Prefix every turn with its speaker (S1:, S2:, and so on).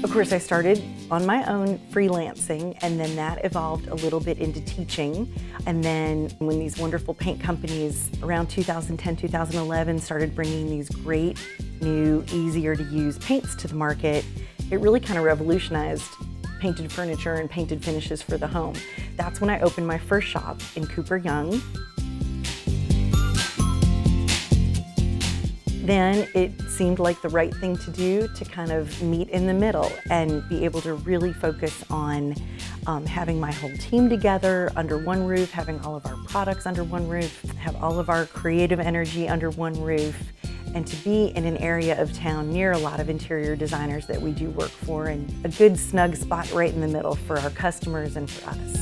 S1: Of course, I started on my own freelancing, and then that evolved a little bit into teaching. And then when these wonderful paint companies around 2010, 2011 started bringing these great, new, easier to use paints to the market, it really kind of revolutionized painted furniture and painted finishes for the home. That's when I opened my first shop in Cooper Young. Then it seemed like the right thing to do to kind of meet in the middle and be able to really focus on having my whole team together under one roof, having all of our products under one roof, have all of our creative energy under one roof, and to be in an area of town near a lot of interior designers that we do work for, and a good snug spot right in the middle for our customers and for us.